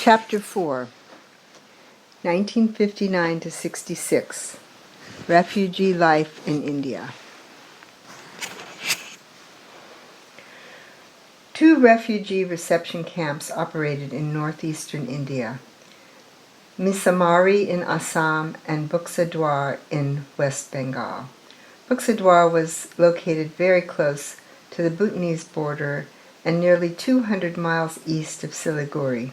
Chapter 4, 1959 to 66, Refugee Life in India. 2 refugee reception camps operated in northeastern India, Misamari in Assam and Buxa Dwar in West Bengal. Buxa Dwar was located very close to the Bhutanese border and nearly 200 miles east of Siliguri.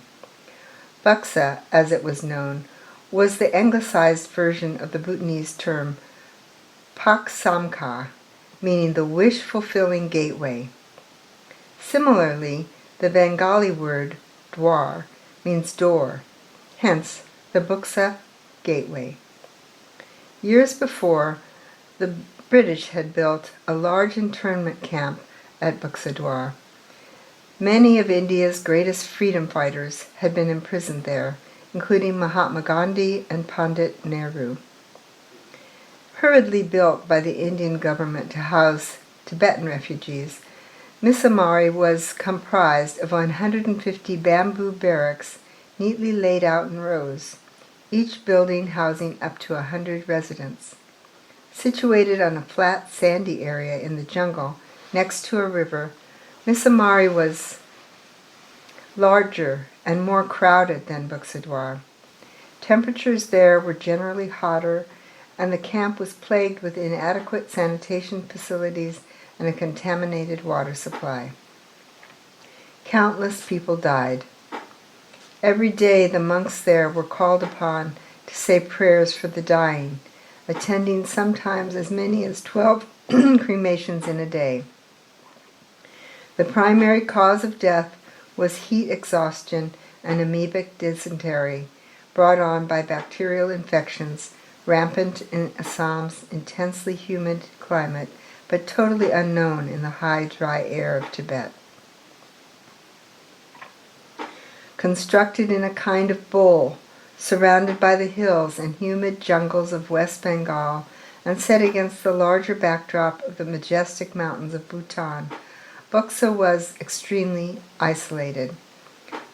Buxa, as it was known, was the anglicized version of the Bhutanese term Pak Samka, meaning the wish-fulfilling gateway. Similarly, the Bengali word dwar means door, hence the Buxa gateway. Years before, the British had built a large internment camp at Buxa Dwar. Many of India's greatest freedom fighters had been imprisoned there, including Mahatma Gandhi and Pandit Nehru. Hurriedly built by the Indian government to house Tibetan refugees, Misamari was comprised of 150 bamboo barracks neatly laid out in rows, each building housing up to 100 residents. Situated on a flat, sandy area in the jungle next to a river, Misamari was larger and more crowded than Buxa Dwar. Temperatures there were generally hotter, and the camp was plagued with inadequate sanitation facilities and a contaminated water supply. Countless people died. Every day the monks there were called upon to say prayers for the dying, attending sometimes as many as 12 cremations in a day. The primary cause of death was heat exhaustion and amoebic dysentery, brought on by bacterial infections rampant in Assam's intensely humid climate, but totally unknown in the high, dry air of Tibet. Constructed in a kind of bowl, surrounded by the hills and humid jungles of West Bengal, and set against the larger backdrop of the majestic mountains of Bhutan, Buxa was extremely isolated.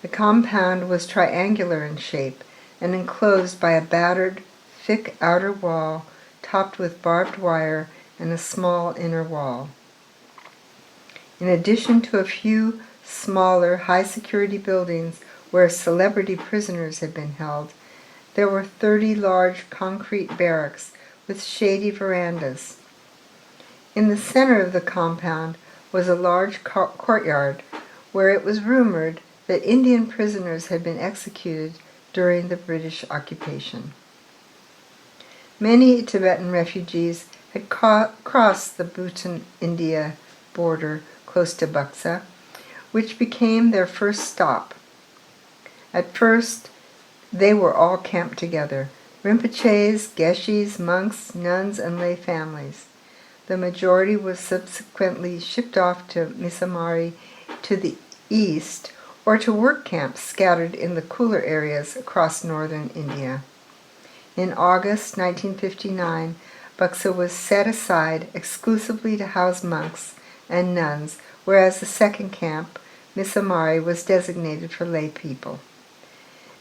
The compound was triangular in shape and enclosed by a battered, thick outer wall topped with barbed wire and a small inner wall. In addition to a few smaller, high-security buildings where celebrity prisoners had been held, there were 30 large concrete barracks with shady verandas. In the center of the compound was a large courtyard where it was rumored that Indian prisoners had been executed during the British occupation. Many Tibetan refugees had crossed the Bhutan-India border close to Buxa, which became their first stop. At first, they were all camped together: Rinpoches, Geshis, monks, nuns, and lay families. The majority was subsequently shipped off to Misamari to the east, or to work camps scattered in the cooler areas across northern India. In August 1959, Buxa was set aside exclusively to house monks and nuns, whereas the second camp, Misamari, was designated for lay people.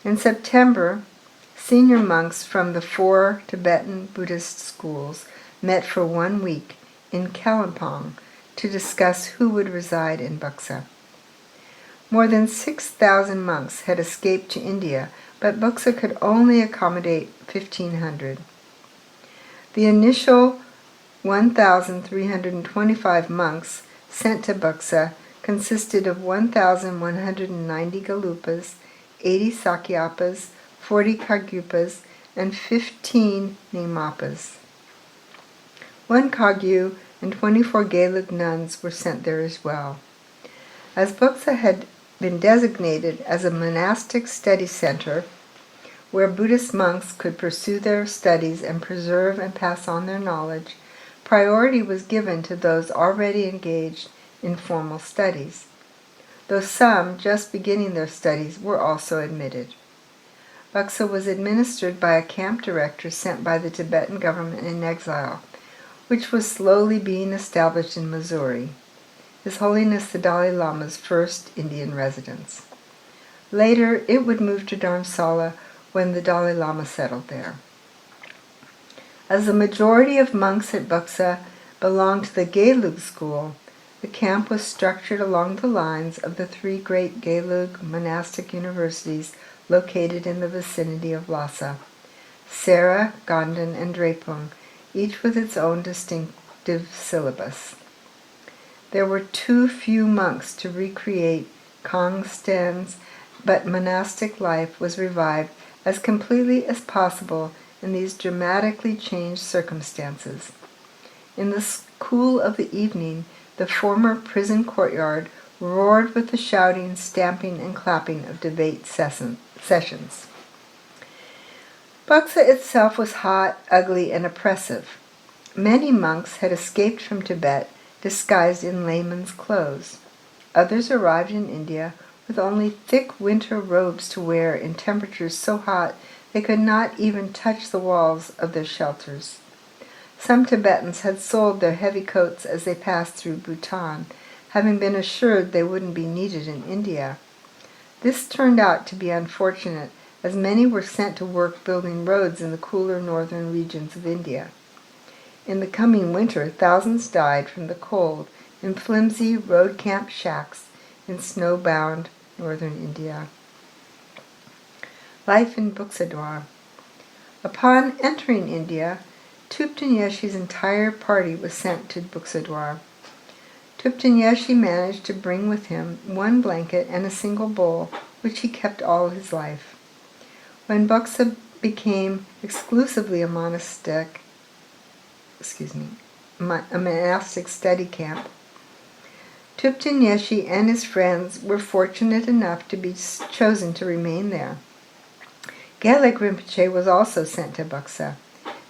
In September, senior monks from the 4 Tibetan Buddhist schools met for 1 week in Kalimpong to discuss who would reside in Buxa. More than 6,000 monks had escaped to India, but Buxa could only accommodate 1,500. The initial 1,325 monks sent to Buxa consisted of 1,190 galupas, 80 sakyapas, 40 kargyupas, and 15 nimapas. 1 kagyu and 24 Gaelig nuns were sent there as well. As Buxa had been designated as a monastic study center where Buddhist monks could pursue their studies and preserve and pass on their knowledge, priority was given to those already engaged in formal studies, though some just beginning their studies were also admitted. Buxa was administered by a camp director sent by the Tibetan government in exile, which was slowly being established in Missouri, His Holiness the Dalai Lama's first Indian residence. Later, it would move to Dharamsala when the Dalai Lama settled there. As the majority of monks at Buxa belonged to the Gelug school, the camp was structured along the lines of the three great Gelug monastic universities located in the vicinity of Lhasa: Sera, Ganden, and Drepung, each with its own distinctive syllabus. There were too few monks to recreate Kongsten's, but monastic life was revived as completely as possible in these dramatically changed circumstances. In the cool of the evening, the former prison courtyard roared with the shouting, stamping, and clapping of debate sessions. Buxa itself was hot, ugly, and oppressive. Many monks had escaped from Tibet disguised in layman's clothes. Others arrived in India with only thick winter robes to wear in temperatures so hot they could not even touch the walls of their shelters. Some Tibetans had sold their heavy coats as they passed through Bhutan, having been assured they wouldn't be needed in India. This turned out to be unfortunate, as many were sent to work building roads in the cooler northern regions of India. In the coming winter, thousands died from the cold in flimsy road camp shacks in snow-bound northern India. Life in Buxadwar. Upon entering India, Thupten Yeshe's entire party was sent to Buxadwar. Thupten Yeshe managed to bring with him one blanket and a single bowl, which he kept all his life. When Buxa became exclusively a monastic study camp, Thupten Yeshe and his friends were fortunate enough to be chosen to remain there. Gelug Rinpoche was also sent to Buxa.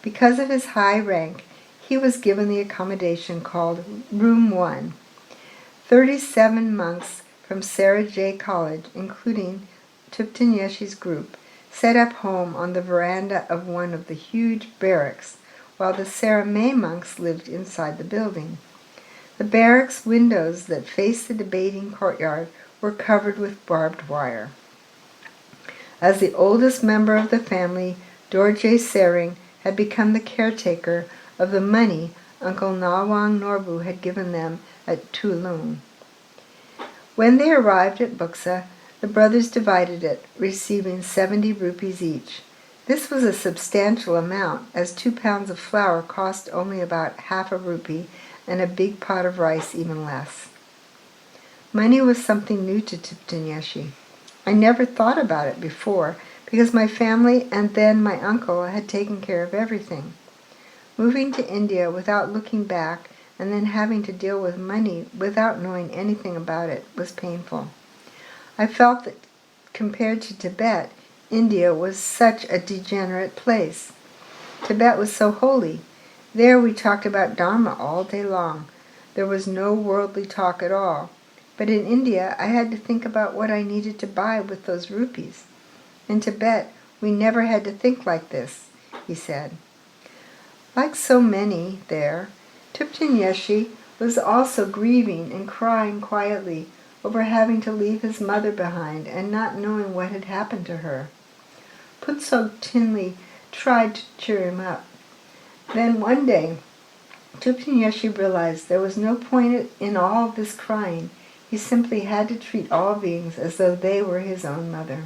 Because of his high rank, he was given the accommodation called Room 1. 37 monks from Sera J College, including Thupten Yeshe's group, set up home on the veranda of one of the huge barracks, while the Sera May monks lived inside the building. The barracks windows that faced the debating courtyard were covered with barbed wire. As the oldest member of the family, Dorje Sering had become the caretaker of the money Uncle Nawang Norbu had given them at Tulung. When they arrived at Buxa, the brothers divided it, receiving 70 rupees each. This was a substantial amount, as 2 pounds of flour cost only about half a rupee, and a big pot of rice even less. Money was something new to Thupten Yeshe. I never thought about it before, because my family and then my uncle had taken care of everything. Moving to India without looking back and then having to deal with money without knowing anything about it was painful. I felt that compared to Tibet, India was such a degenerate place. Tibet was so holy. There we talked about Dharma all day long. There was no worldly talk at all. But in India, I had to think about what I needed to buy with those rupees. In Tibet, we never had to think like this, he said. Like so many there, Thupten Yeshe was also grieving and crying quietly over having to leave his mother behind and not knowing what had happened to her. Putsog Tinley tried to cheer him up. Then one day, Thupten Yeshe realized there was no point in all of this crying. He simply had to treat all beings as though they were his own mother.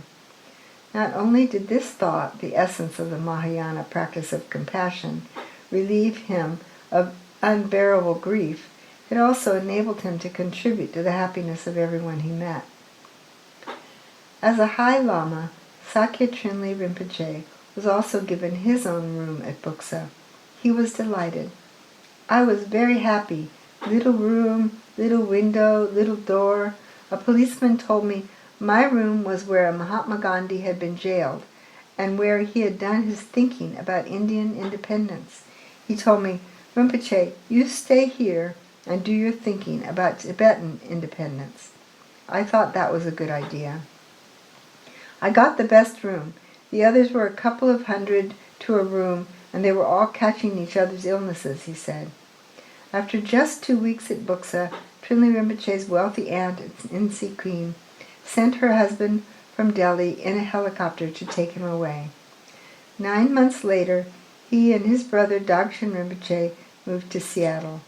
Not only did this thought, the essence of the Mahayana practice of compassion, relieve him of unbearable grief, it also enabled him to contribute to the happiness of everyone he met. As a High Lama, Sakya Trinley Rinpoche was also given his own room at Buxa. He was delighted. I was very happy. Little room, little window, little door. A policeman told me my room was where Mahatma Gandhi had been jailed and where he had done his thinking about Indian independence. He told me, Rinpoche, you stay here and do your thinking about Tibetan independence. I thought that was a good idea. I got the best room. The others were a couple of hundred to a room, and they were all catching each other's illnesses, he said. After just 2 weeks at Buxa, Trinley Rinpoche's wealthy aunt in Sikkim sent her husband from Delhi in a helicopter to take him away. 9 months later, he and his brother Dagshin Rinpoche moved to Seattle.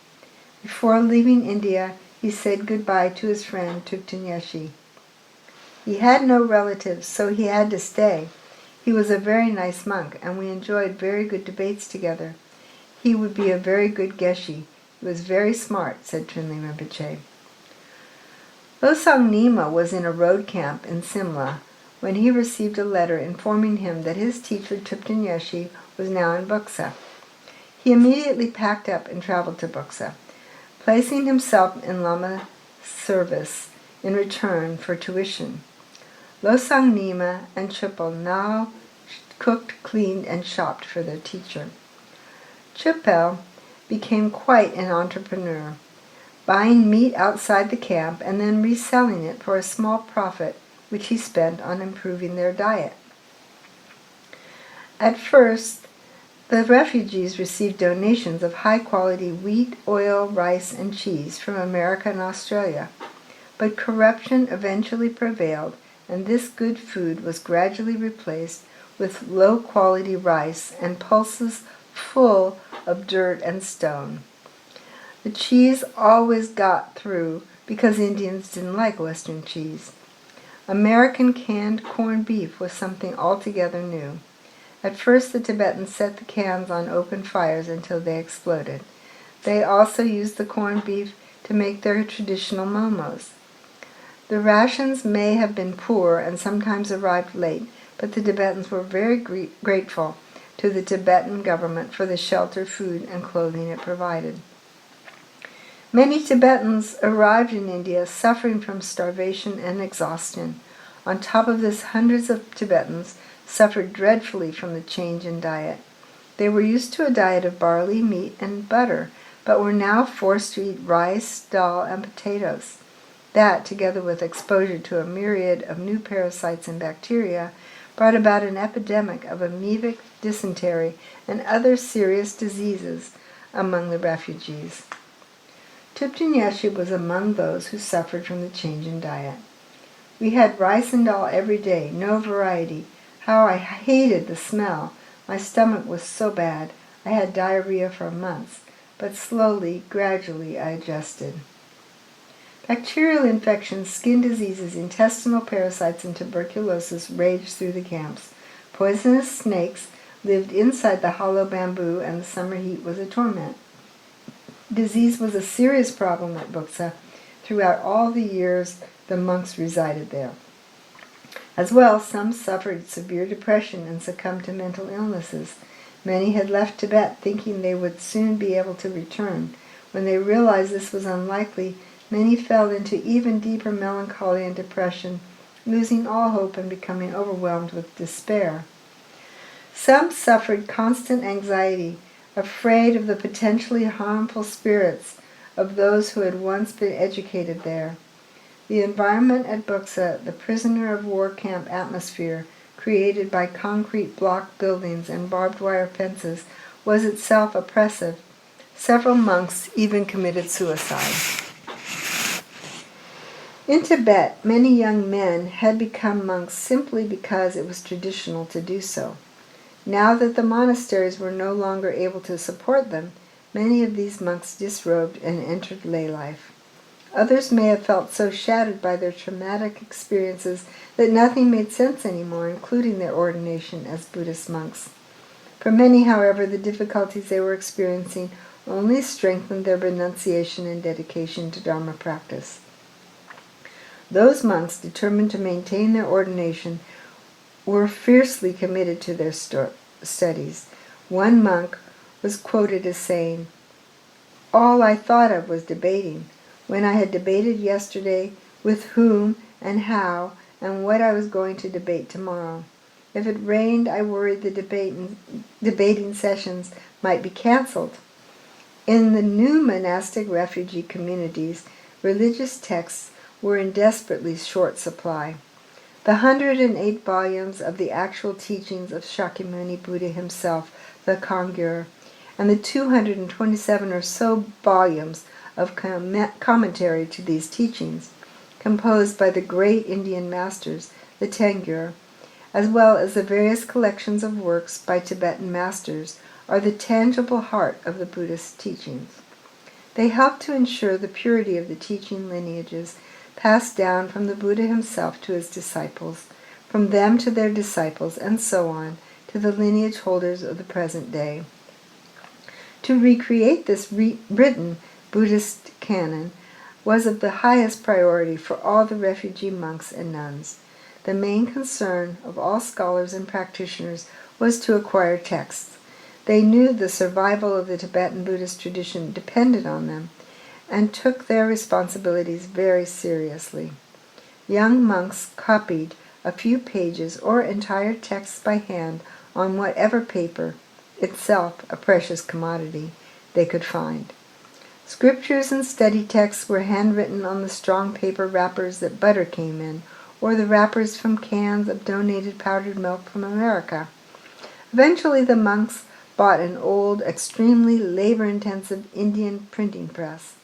Before leaving India, he said goodbye to his friend Thupten Yeshi. He had no relatives, so he had to stay. He was a very nice monk, and we enjoyed very good debates together. He would be a very good Geshe. He was very smart, said Trinley Rinpoche. Losang Nima was in a road camp in Simla when he received a letter informing him that his teacher Thupten Yeshi was now in Buxa. He immediately packed up and traveled to Buxa, placing himself in Lama service in return for tuition. Losang Nima and Chupel now cooked, cleaned, and shopped for their teacher. Chupel became quite an entrepreneur, buying meat outside the camp and then reselling it for a small profit, which he spent on improving their diet. At first, the refugees received donations of high-quality wheat, oil, rice, and cheese from America and Australia, but corruption eventually prevailed, and this good food was gradually replaced with low-quality rice and pulses full of dirt and stone. The cheese always got through because Indians didn't like Western cheese. American canned corned beef was something altogether new. At first, the Tibetans set the cans on open fires until they exploded. They also used the corned beef to make their traditional momos. The rations may have been poor and sometimes arrived late, but the Tibetans were very grateful to the Tibetan government for the shelter, food, and clothing it provided. Many Tibetans arrived in India suffering from starvation and exhaustion. On top of this, hundreds of Tibetans suffered dreadfully from the change in diet. They were used to a diet of barley, meat, and butter, but were now forced to eat rice, dal, and potatoes. That, together with exposure to a myriad of new parasites and bacteria, brought about an epidemic of amoebic dysentery and other serious diseases among the refugees. Thupten Yeshi was among those who suffered from the change in diet. We had rice and dal every day, no variety. How I hated the smell. My stomach was so bad. I had diarrhea for months, but slowly, gradually, I adjusted. Bacterial infections, skin diseases, intestinal parasites, and tuberculosis raged through the camps. Poisonous snakes lived inside the hollow bamboo, and the summer heat was a torment. Disease was a serious problem at Buxa throughout all the years the monks resided there. As well, some suffered severe depression and succumbed to mental illnesses. Many had left Tibet thinking they would soon be able to return. When they realized this was unlikely, many fell into even deeper melancholy and depression, losing all hope and becoming overwhelmed with despair. Some suffered constant anxiety, afraid of the potentially harmful spirits of those who had once been educated there. The environment at Buxa, the prisoner of war camp atmosphere, created by concrete block buildings and barbed wire fences, was itself oppressive. Several monks even committed suicide. In Tibet, many young men had become monks simply because it was traditional to do so. Now that the monasteries were no longer able to support them, many of these monks disrobed and entered lay life. Others may have felt so shattered by their traumatic experiences that nothing made sense anymore, including their ordination as Buddhist monks. For many, however, the difficulties they were experiencing only strengthened their renunciation and dedication to Dharma practice. Those monks determined to maintain their ordination were fiercely committed to their studies. One monk was quoted as saying, "All I thought of was debating. When I had debated yesterday, with whom and how and what I was going to debate tomorrow. If it rained, I worried the debating sessions might be canceled." In the new monastic refugee communities, religious texts were in desperately short supply. The 108 volumes of the actual teachings of Shakyamuni Buddha himself, the Kangyur, and the 227 or so volumes of commentary to these teachings, composed by the great Indian masters, the Tengyur, as well as the various collections of works by Tibetan masters, are the tangible heart of the Buddhist teachings. They help to ensure the purity of the teaching lineages passed down from the Buddha himself to his disciples, from them to their disciples, and so on, to the lineage holders of the present day. To recreate this written Buddhist canon was of the highest priority for all the refugee monks and nuns. The main concern of all scholars and practitioners was to acquire texts. They knew the survival of the Tibetan Buddhist tradition depended on them, and took their responsibilities very seriously. Young monks copied a few pages or entire texts by hand on whatever paper, itself a precious commodity, they could find. Scriptures and study texts were handwritten on the strong paper wrappers that butter came in, or the wrappers from cans of donated powdered milk from America. Eventually the monks bought an old, extremely labor-intensive Indian printing press.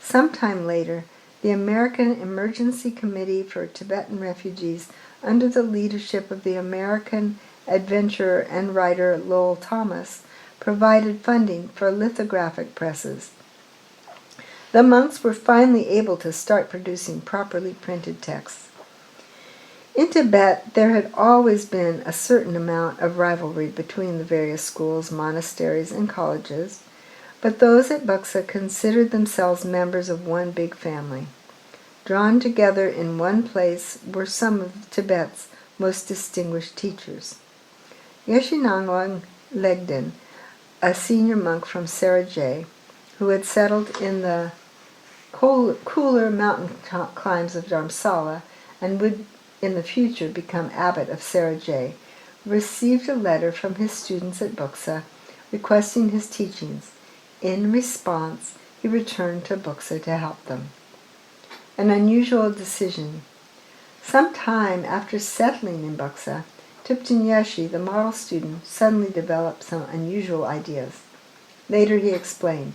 Sometime later, the American Emergency Committee for Tibetan Refugees, under the leadership of the American adventurer and writer Lowell Thomas, provided funding for lithographic presses. The monks were finally able to start producing properly printed texts. In Tibet, there had always been a certain amount of rivalry between the various schools, monasteries, and colleges, but those at Buxa considered themselves members of one big family. Drawn together in one place were some of Tibet's most distinguished teachers. Geshe Nangwang Legden, a senior monk from Sarai, who had settled in the cooler mountain climbs of Dharamsala and would in the future become abbot of Sarai, received a letter from his students at Buxa requesting his teachings. In response, he returned to Buxa to help them. An unusual decision. Some time after settling in Buxa, Thupten Yeshi, the model student, suddenly developed some unusual ideas. Later he explained,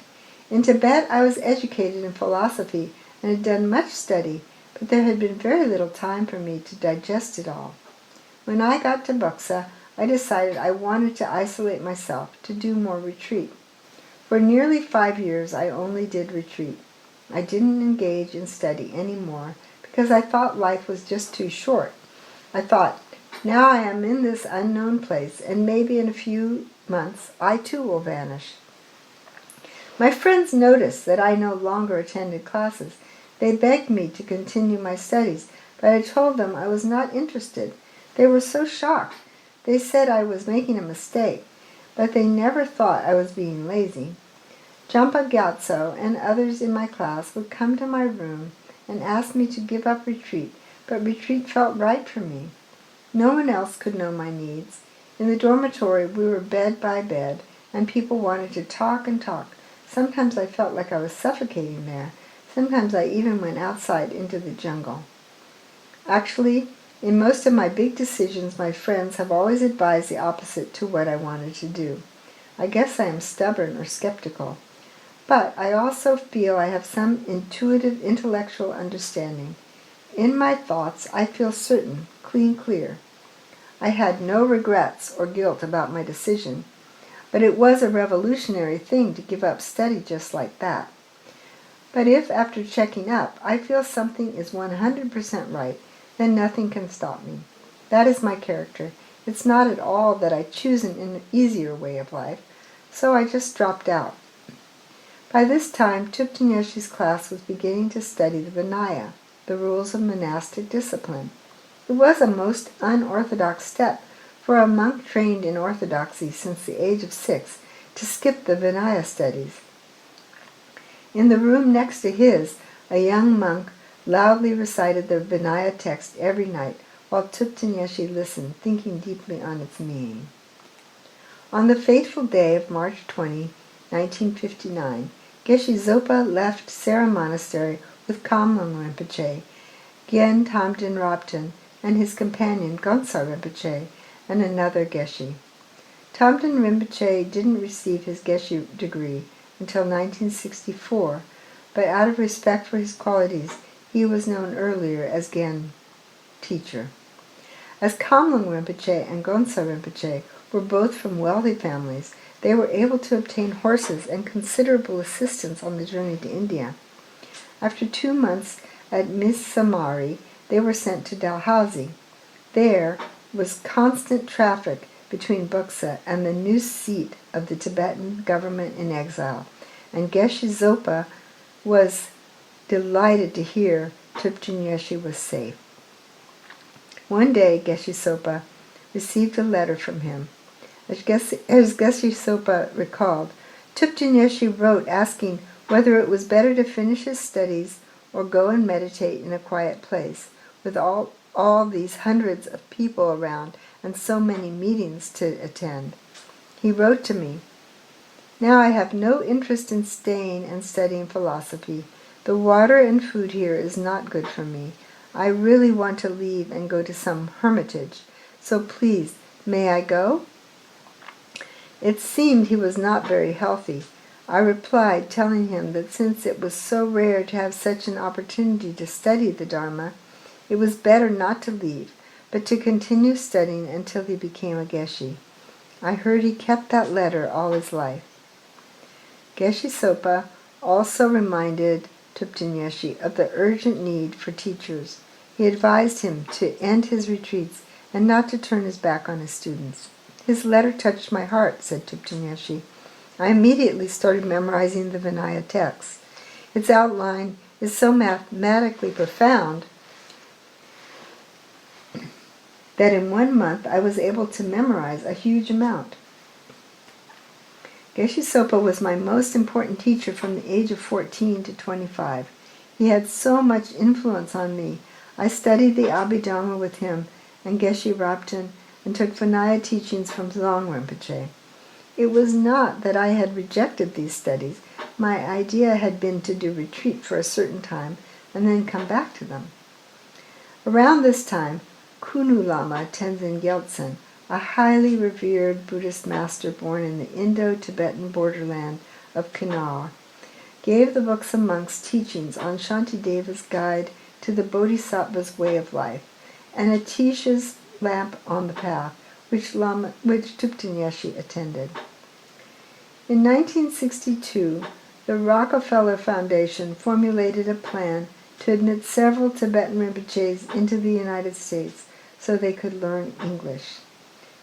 "In Tibet I was educated in philosophy and had done much study, but there had been very little time for me to digest it all. When I got to Buxa, I decided I wanted to isolate myself, to do more retreat. For nearly 5 years I only did retreat. I didn't engage in study any more because I thought life was just too short. I thought, now I am in this unknown place, and maybe in a few months I too will vanish." My friends noticed that I no longer attended classes. They begged me to continue my studies, but I told them I was not interested. They were so shocked. They said I was making a mistake, but they never thought I was being lazy. Jampa Gyatso and others in my class would come to my room and ask me to give up retreat, but retreat felt right for me. No one else could know my needs. In the dormitory we were bed by bed, and people wanted to talk and talk. Sometimes I felt like I was suffocating there. Sometimes I even went outside into the jungle. Actually, in most of my big decisions, my friends have always advised the opposite to what I wanted to do. I guess I am stubborn or skeptical. But I also feel I have some intuitive intellectual understanding. In my thoughts, I feel certain, clear. I had no regrets or guilt about my decision, but it was a revolutionary thing to give up study just like that. But if, after checking up, I feel something is 100% right, then nothing can stop me. That is my character. It's not at all that I choose an easier way of life, so I just dropped out. By this time, Thupten Yeshi's class was beginning to study the Vinaya, the rules of monastic discipline. It was a most unorthodox step for a monk trained in orthodoxy since the age of 6 to skip the Vinaya studies. In the room next to his, a young monk loudly recited the Vinaya text every night while Thupten Yeshi listened, thinking deeply on its meaning. On the fateful day of March 20, 1959, Geshe Zopa left Sera Monastery with Kamlung Rinpoche, Gyen Tamden Rabten, and his companion Gonsar Rinpoche, and another Geshe. Thamden Rinpoche didn't receive his Geshe degree until 1964, but out of respect for his qualities, he was known earlier as Gen teacher. As Kamlung Rinpoche and Gonsar Rinpoche were both from wealthy families, they were able to obtain horses and considerable assistance on the journey to India. After 2 months at Misamari, they were sent to Dalhousie. There was constant traffic between Buxa and the new seat of the Tibetan government in exile, and Geshe Zopa was delighted to hear Thupten Yeshe was safe. One day, Geshe Sopa received a letter from him. As Geshe Sopa recalled, Thupten Yeshe wrote asking whether it was better to finish his studies or go and meditate in a quiet place, with all these hundreds of people around and so many meetings to attend. He wrote to me, "Now I have no interest in staying and studying philosophy. The water and food here is not good for me. I really want to leave and go to some hermitage. So please, may I go?" It seemed he was not very healthy. I replied, telling him that since it was so rare to have such an opportunity to study the Dharma, it was better not to leave, but to continue studying until he became a Geshe. I heard he kept that letter all his life. Geshe Sopa also reminded Thupten Yeshe of the urgent need for teachers. He advised him to end his retreats and not to turn his back on his students. "His letter touched my heart," said Thupten Yeshe. "I immediately started memorizing the Vinaya text. Its outline is so mathematically profound that in 1 month I was able to memorize a huge amount." Geshe Sopa was my most important teacher from the age of 14 to 25. He had so much influence on me. I studied the Abhidharma with him and Geshe Rabten and took Vinaya teachings from Zong Rinpoche. It was not that I had rejected these studies. My idea had been to do retreat for a certain time and then come back to them. Around this time, Kunu Lama Tenzin Gyaltsen, a highly revered Buddhist master born in the Indo-Tibetan borderland of Kinnaur, gave the Buxa monks teachings on Shantideva's guide to the Bodhisattva's way of life, and Atisha's lamp on the path, which Thupten Yeshe attended. In 1962, the Rockefeller Foundation formulated a plan to admit several Tibetan Rinpoches into the United States so they could learn English.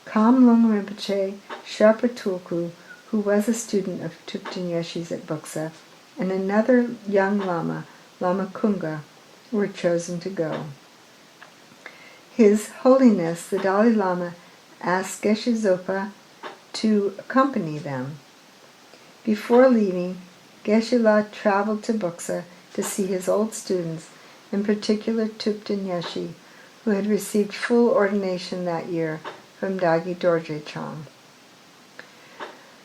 Kamlung Rinpoche, Sherpa Tulku, who was a student of Thupten Yeshe's at Buxa, and another young Lama, Lama Kunga, were chosen to go. His Holiness the Dalai Lama asked Geshe Zopa to accompany them. Before leaving, Geshe-la traveled to Buxa to see his old students, in particular Thupten Yeshe, who had received full ordination that year from Dagi Dorje Chang.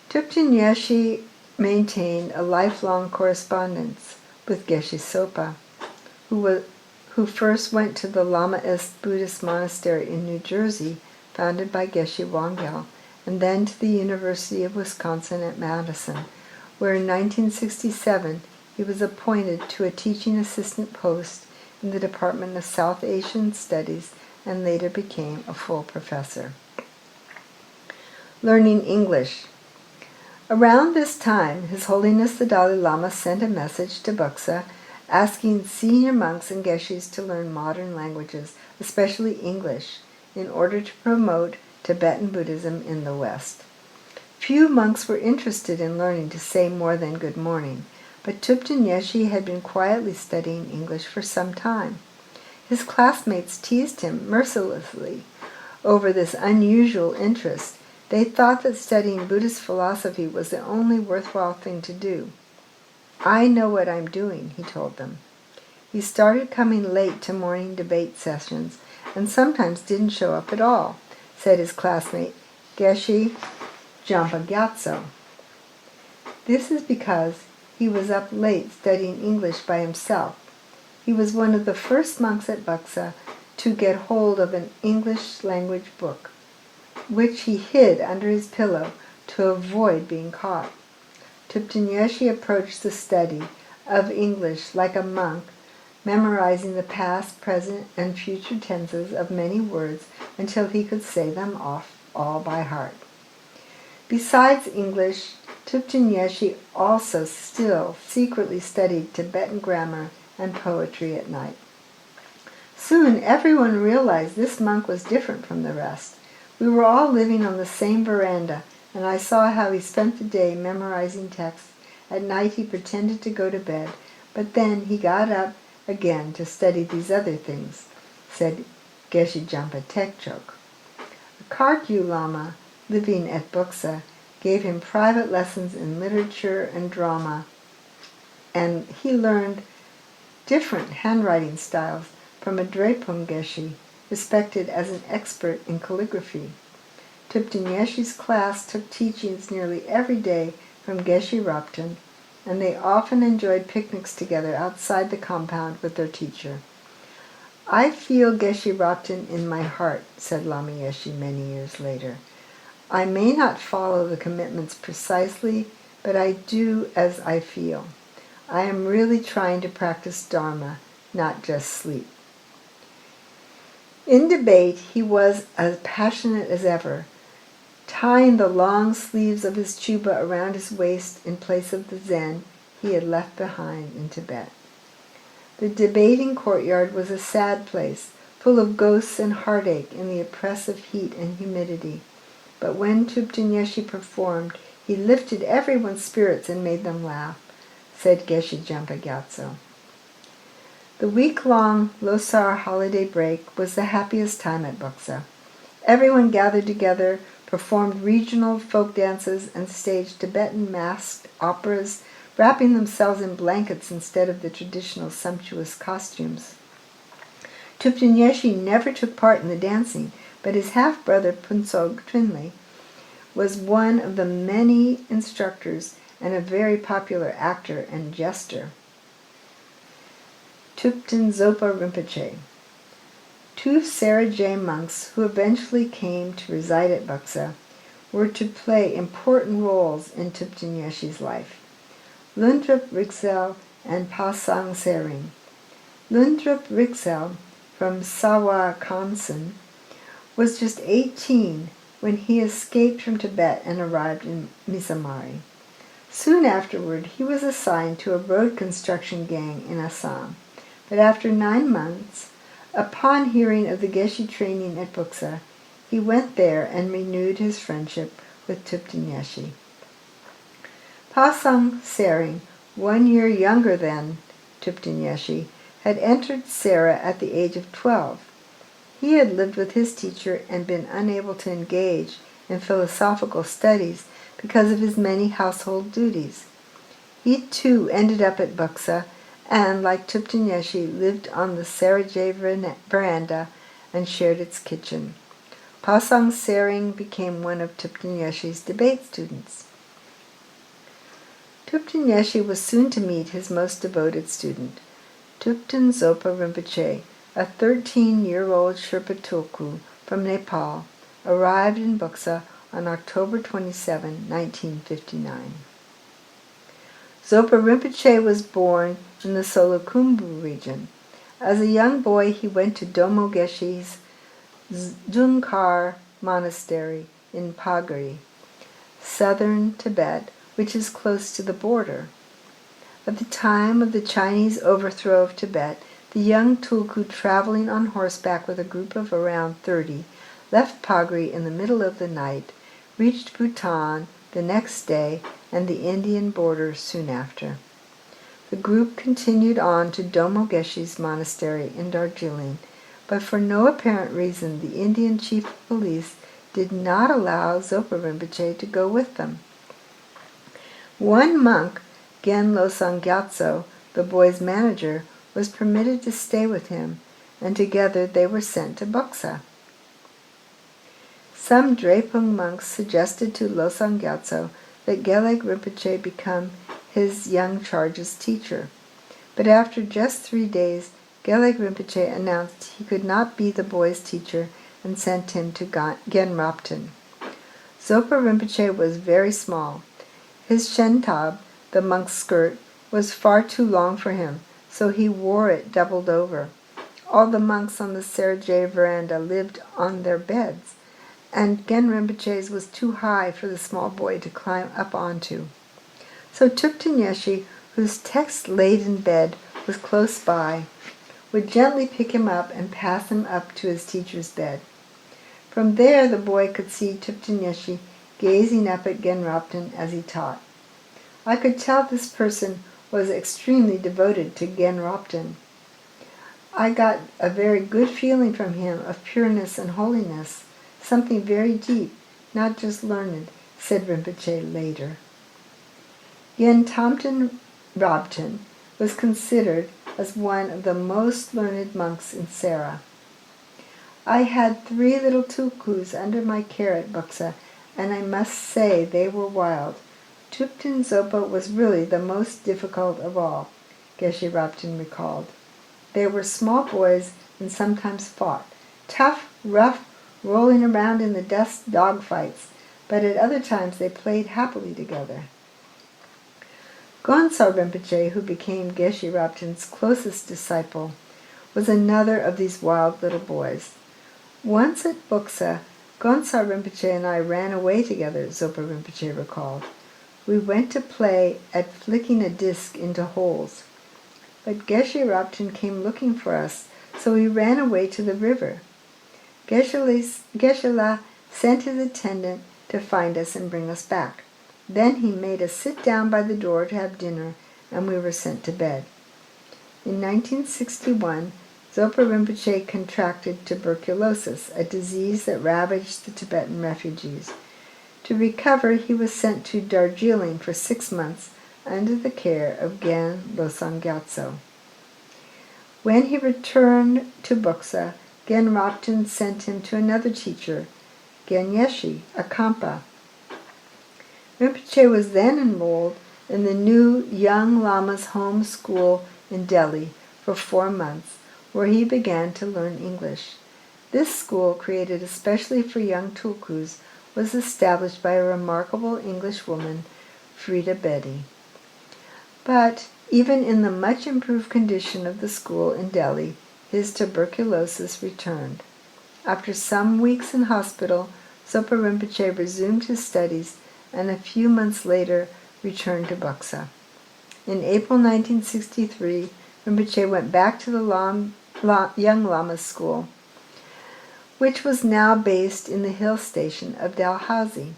Thupten Yeshe maintained a lifelong correspondence with Geshe Sopa, who first went to the Lamaist Buddhist monastery in New Jersey, founded by Geshe Wangyal, and then to the University of Wisconsin at Madison, where in 1967 he was appointed to a teaching assistant post in the Department of South Asian Studies and later became a full professor. Learning English. Around this time, His Holiness the Dalai Lama sent a message to Buxa asking senior monks and geshes to learn modern languages, especially English, in order to promote Tibetan Buddhism in the West. Few monks were interested in learning to say more than good morning, but Thupten Yeshe had been quietly studying English for some time. His classmates teased him mercilessly over this unusual interest. They thought that studying Buddhist philosophy was the only worthwhile thing to do. "I know what I'm doing," he told them. He started coming late to morning debate sessions and sometimes didn't show up at all, said his classmate Geshe Jampa Gyatso. This is because he was up late studying English by himself. He was one of the first monks at Buxa to get hold of an English language book, which he hid under his pillow to avoid being caught. Tupten approached the study of English like a monk, memorizing the past, present, and future tenses of many words until he could say them off all by heart. Besides English, Tupten also still secretly studied Tibetan grammar and poetry at night. Soon everyone realized this monk was different from the rest. We were all living on the same veranda, and I saw how he spent the day memorizing texts. At night he pretended to go to bed, but then he got up again to study these other things, said Geshe Jampa Tekchok. A Kagyu Lama living at Buksa gave him private lessons in literature and drama, and he learned different handwriting styles from a Drepung Geshe, respected as an expert in calligraphy. Tupten class took teachings nearly every day from Geshe Rabten, and they often enjoyed picnics together outside the compound with their teacher. I feel Geshe Rabten in my heart, said Lama Yeshe many years later. I may not follow the commitments precisely, but I do as I feel. I am really trying to practice Dharma, not just sleep. In debate, he was as passionate as ever, tying the long sleeves of his chuba around his waist in place of the Zen he had left behind in Tibet. The debating courtyard was a sad place, full of ghosts and heartache in the oppressive heat and humidity. But when Tupten performed, he lifted everyone's spirits and made them laugh, said Geshe Jampa Gyatso. The week-long Losar holiday break was the happiest time at Buksa. Everyone gathered together, performed regional folk dances, and staged Tibetan masked operas, wrapping themselves in blankets instead of the traditional sumptuous costumes. Tupten never took part in the dancing, but his half-brother Punsog Twinley was one of the many instructors and a very popular actor and jester. Tupten Zopa Rinpoche. Two Sarajay monks who eventually came to reside at Buksa were to play important roles in Tupten life. Lundrup Rinzal and Pasang Sering. Lundrup Rinzal from Sawa Kansen was just 18 when he escaped from Tibet and arrived in Mizamari. Soon afterward, he was assigned to a road construction gang in Assam. But after 9 months, upon hearing of the Geshe training at Buksa, he went there and renewed his friendship with Tupten Pasang Sering, 1 year younger than Tupten had entered Sera at the age of 12. He had lived with his teacher and been unable to engage in philosophical studies because of his many household duties. He too ended up at Buksa and, like Tupten lived on the Sarajay veranda and shared its kitchen. Pasang Sering became one of Tupten debate students. Tupten was soon to meet his most devoted student, Tupten Zopa Rinpoche, a 13-year-old Sherpa Tulku from Nepal, arrived in Buksa on October 27, 1959. Zopa Rinpoche was born in the Solukhumbu region. As a young boy, he went to Domo Geshe's Dzungkar Monastery in Pagari, southern Tibet, which is close to the border. At the time of the Chinese overthrow of Tibet, the young Tulku traveling on horseback with a group of around 30 left Pagri in the middle of the night, reached Bhutan the next day, and the Indian border soon after. The group continued on to Domo Geshe's monastery in Darjeeling, but for no apparent reason the Indian chief of police did not allow Zopa Rinpoche to go with them. One monk, Gen Losang Gyatso, the boy's manager, was permitted to stay with him, and together they were sent to Buksa. Some Drepung monks suggested to Losang Gyatso that Geleg Rinpoche become his young charge's teacher, but after just 3 days, Geleg Rinpoche announced he could not be the boy's teacher and sent him to Genrapten. Zopa Rinpoche was very small. His shentab, the monk's skirt, was far too long for him, so he wore it doubled over. All the monks on the Sergei veranda lived on their beds, and Gen Rinpoche's was too high for the small boy to climb up onto. So Thupten Yeshi, whose text-laden bed was close by, would gently pick him up and pass him up to his teacher's bed. From there the boy could see Thupten Yeshi gazing up at Genrapten as he taught. I could tell this person was extremely devoted to Genrapten. I got a very good feeling from him of pureness and holiness, something very deep, not just learned, said Rinpoche later. Gentamten Rabten was considered as one of the most learned monks in Sera. I had 3 little tulkus under my care at Buxa, and I must say they were wild. Thupten Zopa was really the most difficult of all, Geshe Rabten recalled. They were small boys and sometimes fought, tough, rough, rolling around in the dust dogfights, but at other times they played happily together. Gonsa Rinpoche, who became Geshe Rabten's closest disciple, was another of these wild little boys. Once at Buxa, Gonsa Rinpoche and I ran away together, Zopa Rinpoche recalled. We went to play at flicking a disc into holes. But Geshe Rabten came looking for us, so we ran away to the river. Geshe-la sent his attendant to find us and bring us back. Then he made us sit down by the door to have dinner, and we were sent to bed. In 1961, Zopa Rinpoche contracted tuberculosis, a disease that ravaged the Tibetan refugees. To recover, he was sent to Darjeeling for 6 months under the care of Gen Losang Gyatso. When he returned to Buxa, Genrapten sent him to another teacher, Gen Yeshi, a Kampa. Rinpoche was then enrolled in the new Young Lama's home school in Delhi for 4 months, where he began to learn English. This school, created especially for young tulkus, was established by a remarkable English woman, Frida Bedi. But even in the much improved condition of the school in Delhi, his tuberculosis returned. After some weeks in hospital, Zopa Rinpoche resumed his studies and a few months later returned to Buxa. In April 1963, Rinpoche went back to the Young Lama's school, which was now based in the hill station of Dalhousie.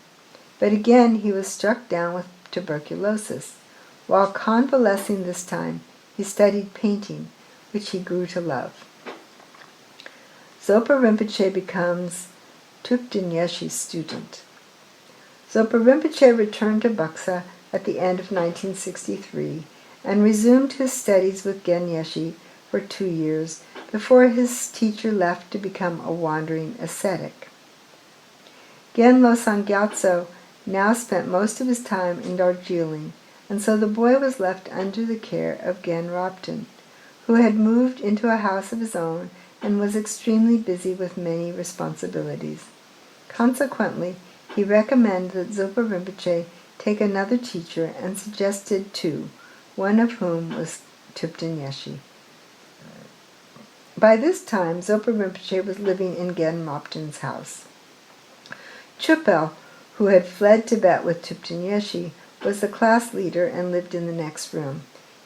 But again he was struck down with tuberculosis. While convalescing this time, he studied painting, which he grew to love. Zopa Rinpoche becomes Thupten Yeshi's student. Zopa Rinpoche returned to Buxa at the end of 1963 and resumed his studies with Gen Yeshi for 2 years before his teacher left to become a wandering ascetic. Gen Losang Gyatso now spent most of his time in Darjeeling, and so the boy was left under the care of Genrapten, who had moved into a house of his own and was extremely busy with many responsibilities. Consequently, he recommended that Zopa Rinpoche take another teacher and suggested 2, one of whom was Thupten Yeshi. By this time, Zopa Rinpoche was living in Genrapten's house. Chupel, who had fled Tibet with Thupten Yeshi, was the class leader and lived in the next room.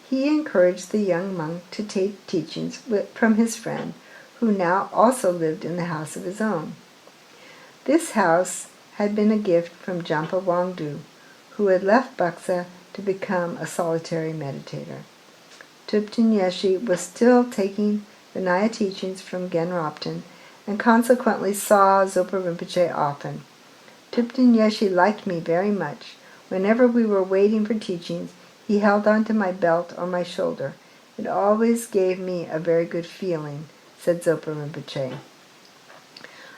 He encouraged the young monk to take teachings from his friend, who now also lived in the house of his own. This house had been a gift from Jampa Wangdu, who had left Buxa to become a solitary meditator. Thupten Yeshi was still taking Vinaya teachings from Genrapten and consequently saw Zopa Rinpoche often. Thupten Yeshi liked me very much. Whenever we were waiting for teachings, he held onto my belt or my shoulder. It always gave me a very good feeling, said Zopa Rinpoche.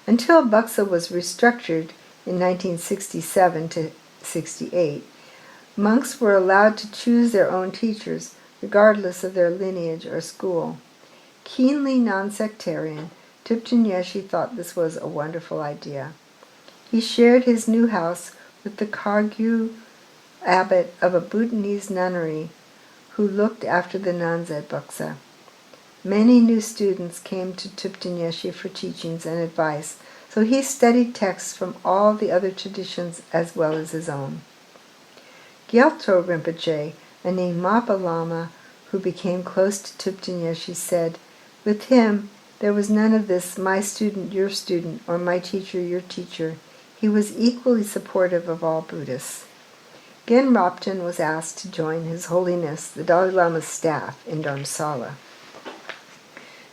Until Buxa was restructured in 1967 to 68, monks were allowed to choose their own teachers, regardless of their lineage or school. Keenly non-sectarian, Thupten Yeshi thought this was a wonderful idea. He shared his new house with the Kargyu abbot of a Bhutanese nunnery who looked after the nuns at Buksa. Many new students came to Thupten Yeshi for teachings and advice, so he studied texts from all the other traditions as well as his own. Gyaltro Rinpoche, a Nyingmapa Lama who became close to Thupten Yeshi, said, "With him, there was none of this, my student, your student, or my teacher, your teacher. He was equally supportive of all Buddhists." Gen Ropten was asked to join His Holiness the Dalai Lama's staff in Dharamsala.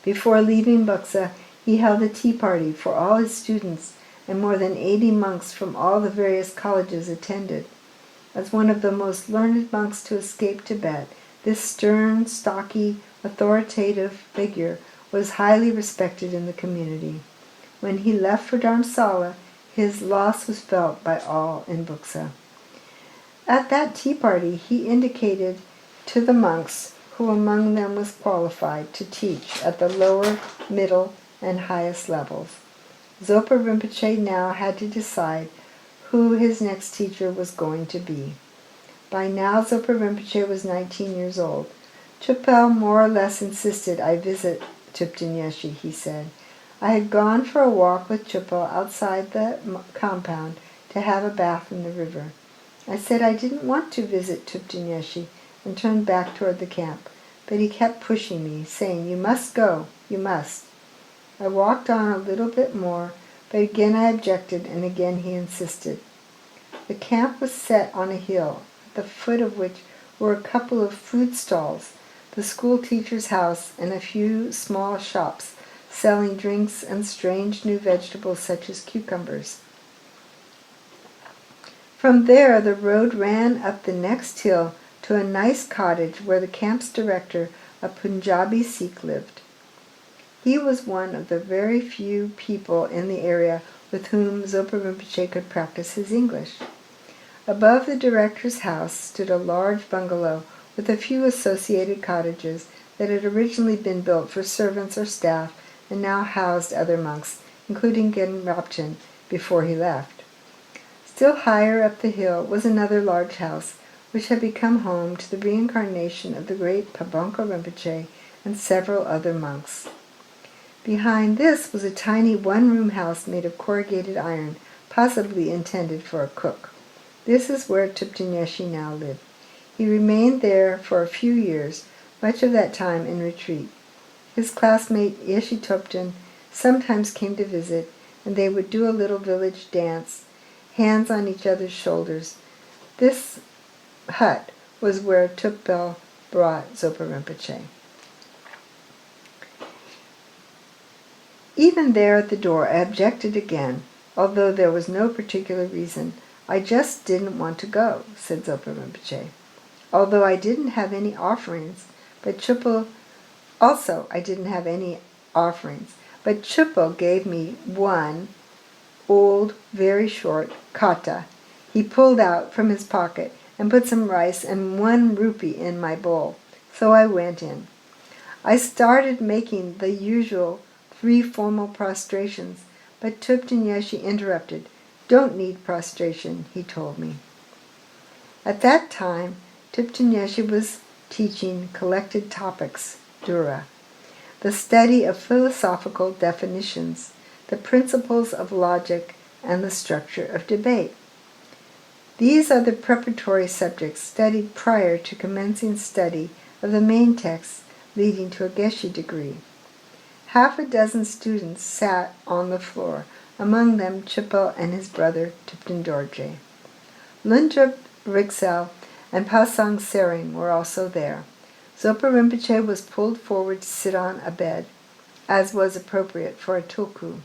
Before leaving Buksa, he held a tea party for all his students, and more than 80 monks from all the various colleges attended. As one of the most learned monks to escape Tibet, this stern, stocky, authoritative figure was highly respected in the community. When he left for Dharamsala, his loss was felt by all in Buksa. At that tea party, he indicated to the monks who among them was qualified to teach at the lower, middle, and highest levels. Zopa Rinpoche now had to decide who his next teacher was going to be. By now, Zopa Rinpoche was 19 years old. Chupel more or less insisted I visit Thupten Yeshi, he said. I had gone for a walk with Chupel outside the compound to have a bath in the river. I said I didn't want to visit Thupten Yeshi and turned back toward the camp, but he kept pushing me, saying, "You must go, you must." I walked on a little bit more, but again I objected, and again he insisted. The camp was set on a hill, at the foot of which were a couple of food stalls, the school teacher's house, and a few small shops selling drinks and strange new vegetables such as cucumbers. From there the road ran up the next hill to a nice cottage where the camp's director, a Punjabi Sikh, lived. He was one of the very few people in the area with whom Zopa Rinpoche could practice his English. Above the director's house stood a large bungalow with a few associated cottages that had originally been built for servants or staff and now housed other monks, including Gen Ropten, before he left. Still higher up the hill was another large house, which had become home to the reincarnation of the great Pabonka Rinpoche and several other monks. Behind this was a tiny one-room house made of corrugated iron, possibly intended for a cook. This is where Thupten Yeshi now lived. He remained there for a few years, much of that time in retreat. His classmate Yeshi Thupten sometimes came to visit, and they would do a little village dance, hands on each other's shoulders. This hut was where Thupel brought Zopa Rinpoche. Even there at the door I objected again, although there was no particular reason. I just didn't want to go, said Zopa Rinpoche. Although I didn't have any offerings, but Chupel gave me one old, very short kata he pulled out from his pocket and put some rice and 1 rupee in my bowl. So I went in. I started making the usual 3 formal prostrations, but Thupten Yeshi interrupted. "Don't need prostration," he told me. At that time, Thupten Yeshi was teaching collected topics, Dura, the study of philosophical definitions, the principles of logic, and the structure of debate. These are the preparatory subjects studied prior to commencing study of the main texts leading to a Geshe degree. Half a dozen students sat on the floor, among them Chupel and his brother Thupten Dorje. Lundrup Rixel and Pasang Sering were also there. Zopa Rinpoche was pulled forward to sit on a bed, as was appropriate for a tulku.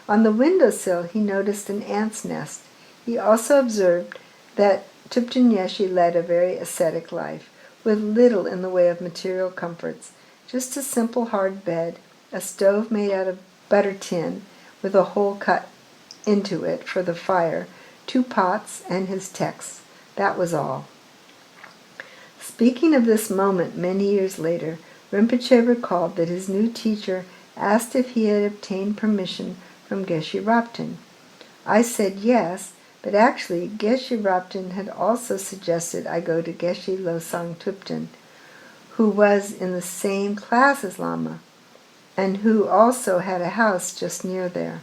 On the windowsill he noticed an ant's nest. He also observed that Thupten Yeshi led a very ascetic life, with little in the way of material comforts, just a simple hard bed, a stove made out of butter tin with a hole cut into it for the fire, 2 pots, and his texts. That was all. Speaking of this moment many years later, Rinpoche recalled that his new teacher asked if he had obtained permission from Geshe Rabten. I said yes, but actually Geshe Rabten had also suggested I go to Geshe Losang Tupten, who was in the same class as Lama, and who also had a house just near there.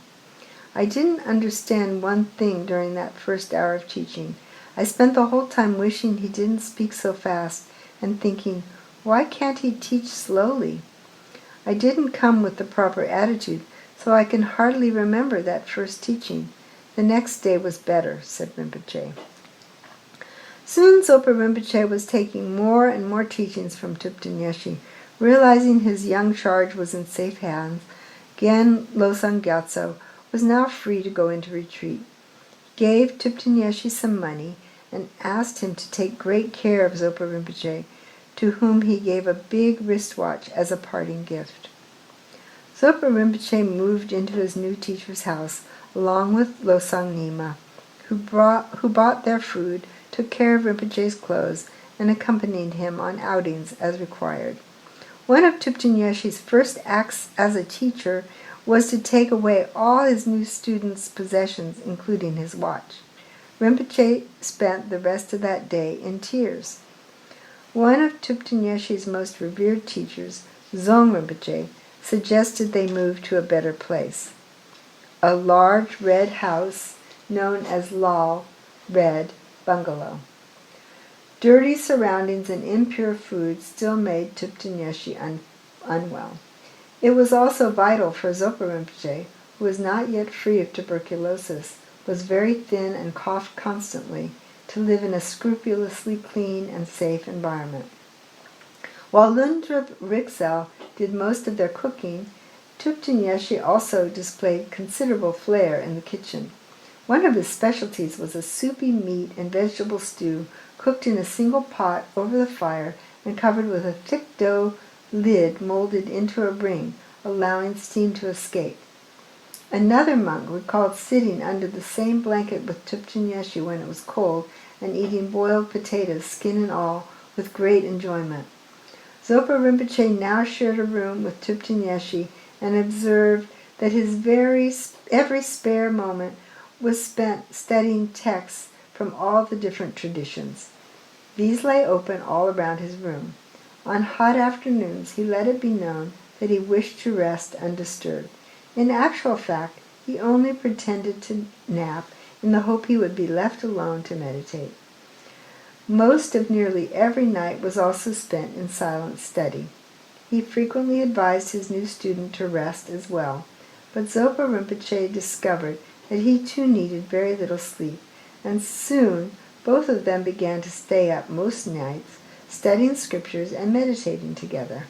I didn't understand one thing during that first hour of teaching. I spent the whole time wishing he didn't speak so fast and thinking, why can't he teach slowly? I didn't come with the proper attitude, so I can hardly remember that first teaching. The next day was better, said Rinpoche. Soon Zopa Rinpoche was taking more and more teachings from Thupten Yeshe. Realizing his young charge was in safe hands, Gen Losang Gyatso was now free to go into retreat. He gave Thupten Yeshe some money and asked him to take great care of Zopa Rinpoche, to whom he gave a big wristwatch as a parting gift. Zopa Rinpoche moved into his new teacher's house, along with Losang Nima, who bought their food, took care of Rinpoche's clothes, and accompanied him on outings as required. One of Thupten Yeshe's first acts as a teacher was to take away all his new students' possessions, including his watch. Rinpoche spent the rest of that day in tears. One of Thupten Yeshe's most revered teachers, Zong Rinpoche, suggested they move to a better place. A large red house known as Lal Red Bungalow. Dirty surroundings and impure food still made Thupten Yeshe unwell. It was also vital for Zopa Rinpoche, who was not yet free of tuberculosis, was very thin and coughed constantly, to live in a scrupulously clean and safe environment. While Lundrup Rixel did most of their cooking, Thupten Yeshe also displayed considerable flair in the kitchen. One of his specialties was a soupy meat and vegetable stew cooked in a single pot over the fire and covered with a thick dough lid molded into a ring, allowing steam to escape. Another monk recalled sitting under the same blanket with Thupten Yeshe when it was cold and eating boiled potatoes, skin and all, with great enjoyment. Zopa Rinpoche now shared a room with Thupten Yeshe and observed that his every spare moment was spent studying texts from all the different traditions. These lay open all around his room. On hot afternoons he let it be known that he wished to rest undisturbed. In actual fact, he only pretended to nap in the hope he would be left alone to meditate. Most of nearly every night was also spent in silent study. He frequently advised his new student to rest as well, but Zopa Rinpoche discovered that he too needed very little sleep, and soon both of them began to stay up most nights, studying scriptures and meditating together.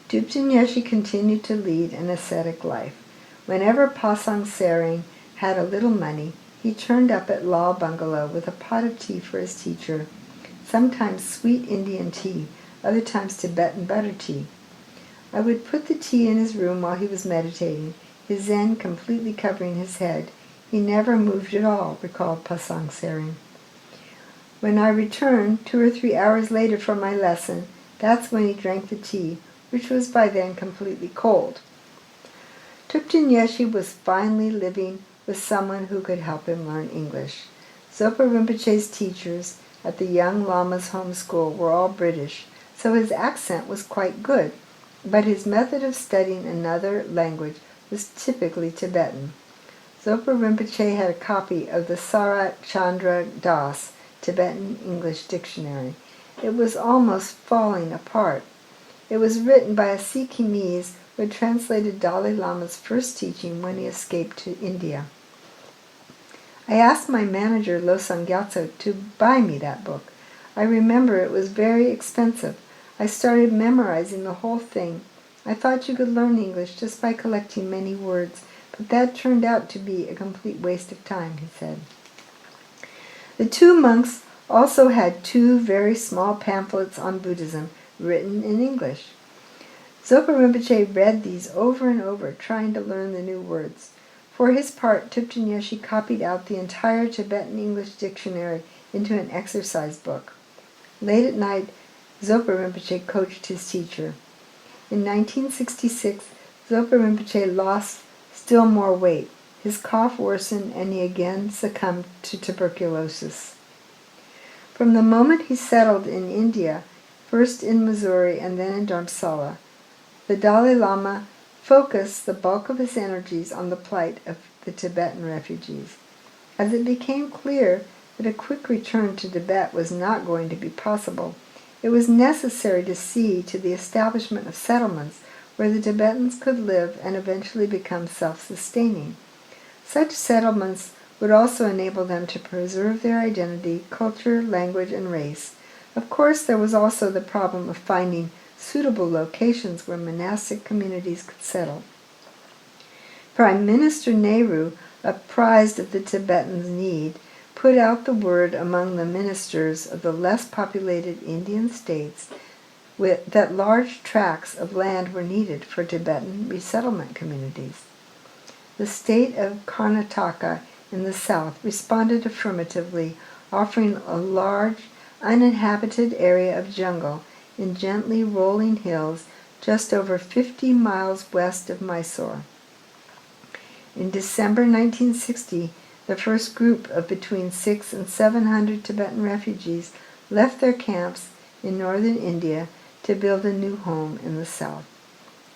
Thupten Yeshe continued to lead an ascetic life. Whenever Pasang Sering had a little money, he turned up at Lal Bungalow with a pot of tea for his teacher, sometimes sweet Indian tea, other times Tibetan butter tea. I would put the tea in his room while he was meditating, his Zen completely covering his head. He never moved at all, recalled Pasang Sering. When I returned 2 or 3 hours later from my lesson, that's when he drank the tea, which was by then completely cold. Thupten Yeshe was finally living with someone who could help him learn English. Zopa Rinpoche's teachers at the young Lama's home school were all British, so his accent was quite good, but his method of studying another language was typically Tibetan. Zopa Rinpoche had a copy of the Sarat Chandra Das Tibetan English Dictionary. It was almost falling apart. It was written by a Sikkimese who had translated Dalai Lama's first teaching when he escaped to India. I asked my manager, Losang Gyatso, to buy me that book. I remember it was very expensive. I started memorizing the whole thing. I thought you could learn English just by collecting many words, but that turned out to be a complete waste of time, he said. The two monks also had 2 very small pamphlets on Buddhism written in English. Zopa Rinpoche read these over and over, trying to learn the new words. For his part, Thupten Yeshe copied out the entire Tibetan English dictionary into an exercise book. Late at night, Zopa Rinpoche coached his teacher. In 1966, Zopa Rinpoche lost still more weight. His cough worsened and he again succumbed to tuberculosis. From the moment he settled in India, first in Missouri and then in Dharamsala, the Dalai Lama focused the bulk of his energies on the plight of the Tibetan refugees. As it became clear that a quick return to Tibet was not going to be possible, it was necessary to see to the establishment of settlements where the Tibetans could live and eventually become self-sustaining. Such settlements would also enable them to preserve their identity, culture, language, and race. Of course, there was also the problem of finding suitable locations where monastic communities could settle. Prime Minister Nehru, apprised of the Tibetans' need, put out the word among the ministers of the less populated Indian states that large tracts of land were needed for Tibetan resettlement communities. The state of Karnataka in the south responded affirmatively, offering a large, uninhabited area of jungle in gently rolling hills just over 50 miles west of Mysore. In December 1960, the first group of between 600 and 700 Tibetan refugees left their camps in northern India to build a new home in the south.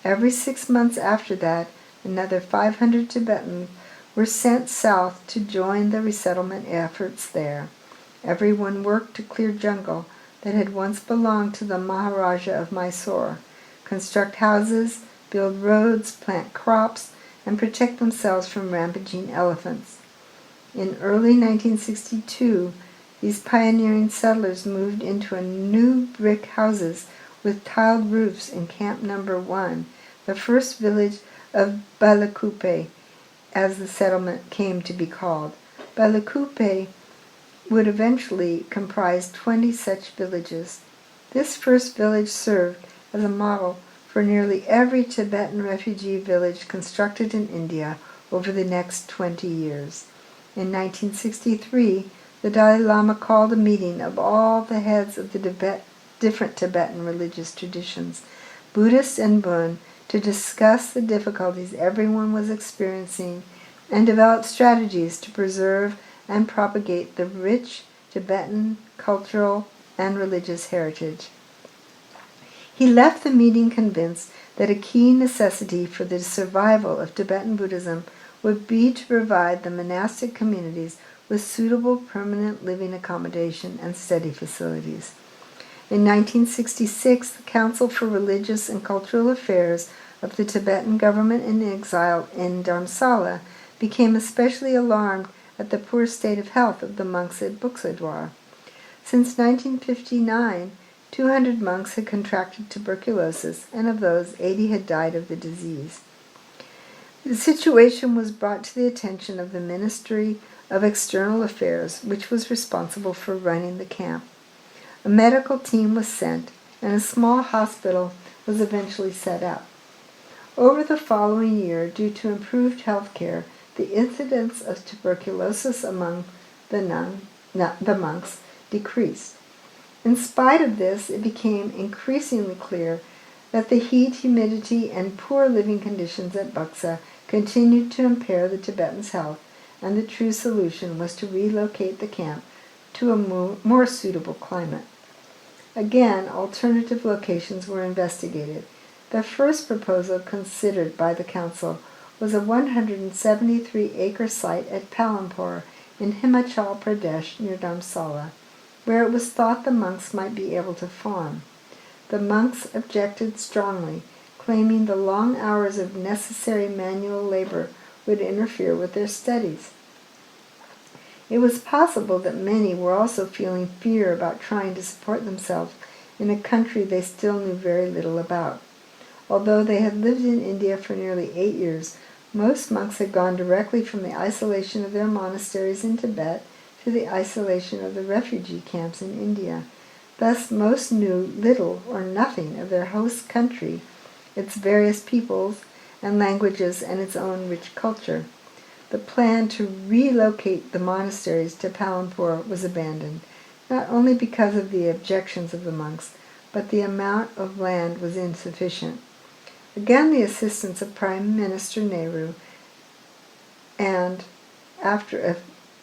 Every 6 months after that, another 500 Tibetans were sent south to join the resettlement efforts there. Everyone worked to clear jungle that had once belonged to the Maharaja of Mysore, construct houses, build roads, plant crops, and protect themselves from rampaging elephants. In early 1962, these pioneering settlers moved into new brick houses with tiled roofs in Camp Number 1, the first village of Balakupe, as the settlement came to be called. Balakupe would eventually comprise 20 such villages. This first village served as a model for nearly every Tibetan refugee village constructed in India over the next 20 years. In 1963, the Dalai Lama called a meeting of all the heads of the different Tibetan religious traditions, Buddhist and Bon, to discuss the difficulties everyone was experiencing and develop strategies to preserve and propagate the rich Tibetan cultural and religious heritage. He left the meeting convinced that a key necessity for the survival of Tibetan Buddhism would be to provide the monastic communities with suitable permanent living accommodation and study facilities. In 1966, the Council for Religious and Cultural Affairs of the Tibetan government in exile in Dharamsala became especially alarmed at the poor state of health of the monks at Buksadwar. Since 1959, 200 monks had contracted tuberculosis, and of those, 80 had died of the disease. The situation was brought to the attention of the Ministry of External Affairs, which was responsible for running the camp. A medical team was sent, and a small hospital was eventually set up. Over the following year, due to improved health care, the incidence of tuberculosis among the monks decreased. In spite of this, it became increasingly clear that the heat, humidity, and poor living conditions at Buxa continued to impair the Tibetans' health, and the true solution was to relocate the camp to a more suitable climate. Again, alternative locations were investigated. The first proposal considered by the council was a 173-acre site at Palampur in Himachal Pradesh near Dharamsala, where it was thought the monks might be able to farm. The monks objected strongly, claiming the long hours of necessary manual labor would interfere with their studies. It was possible that many were also feeling fear about trying to support themselves in a country they still knew very little about. Although they had lived in India for nearly 8 years, most monks had gone directly from the isolation of their monasteries in Tibet to the isolation of the refugee camps in India. Thus most knew little or nothing of their host country, its various peoples and languages, and its own rich culture. The plan to relocate the monasteries to Palampur was abandoned, not only because of the objections of the monks, but the amount of land was insufficient. Again, the assistance of Prime Minister Nehru, and after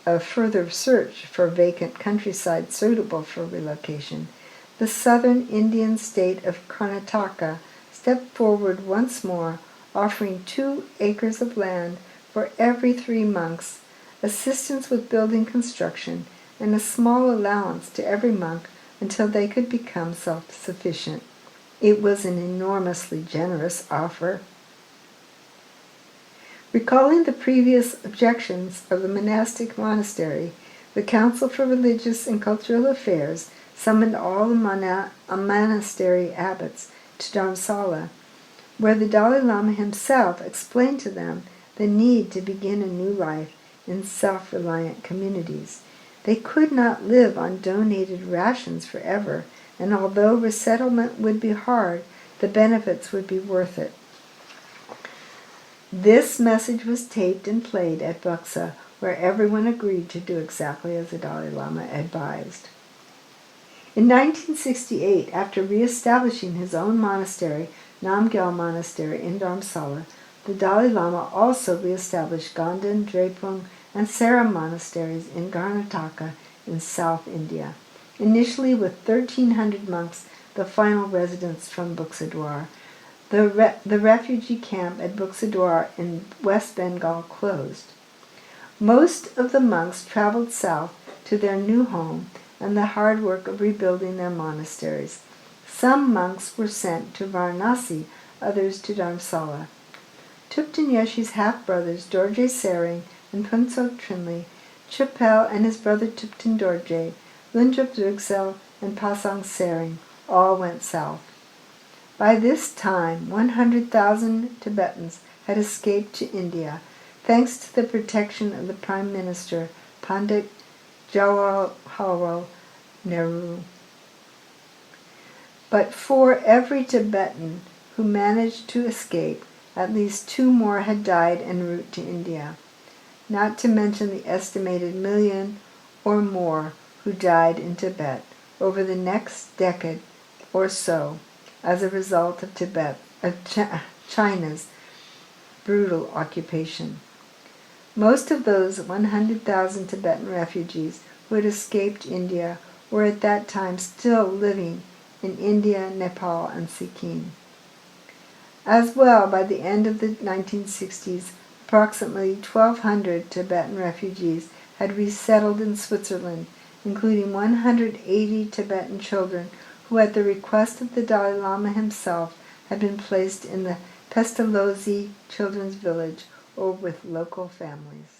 a further search for vacant countryside suitable for relocation, the southern Indian state of Karnataka stepped forward once more, offering 2 acres of land for every 3 monks, assistance with building construction, and a small allowance to every monk until they could become self-sufficient. It was an enormously generous offer. Recalling the previous objections of the monastic monastery, the Council for Religious and Cultural Affairs summoned all the monastery abbots to Dharamsala, where the Dalai Lama himself explained to them the need to begin a new life in self-reliant communities. They could not live on donated rations forever, and although resettlement would be hard, the benefits would be worth it. This message was taped and played at Buxa, where everyone agreed to do exactly as the Dalai Lama advised. In 1968, after re-establishing his own monastery, Namgyal Monastery in Dharamsala, the Dalai Lama also re-established Ganden, Drepung, and Saram monasteries in Karnataka in South India, initially with 1,300 monks, the final residents from Buxadwar. The refugee camp at Buxadwar in West Bengal closed. Most of the monks traveled south to their new home and the hard work of rebuilding their monasteries. Some monks were sent to Varanasi, others to Dharamsala. Thupten Yeshe's half-brothers Dorje Sering and Phuntsog Trinley, Chupel and his brother Thupten Dorje, Lundrup Drugzell and Pasang Sering all went south. By this time, 100,000 Tibetans had escaped to India, thanks to the protection of the Prime Minister, Pandit Jawaharlal Nehru. But for every Tibetan who managed to escape, at least 2 more had died en route to India, not to mention the estimated 1 million or more who died in Tibet over the next decade or so as a result of China's brutal occupation. Most of those 100,000 Tibetan refugees who had escaped India were at that time still living in India, Nepal, and Sikkim. As well, by the end of the 1960s, approximately 1,200 Tibetan refugees had resettled in Switzerland, including 180 Tibetan children who, at the request of the Dalai Lama himself, had been placed in the Pestalozzi Children's Village or with local families.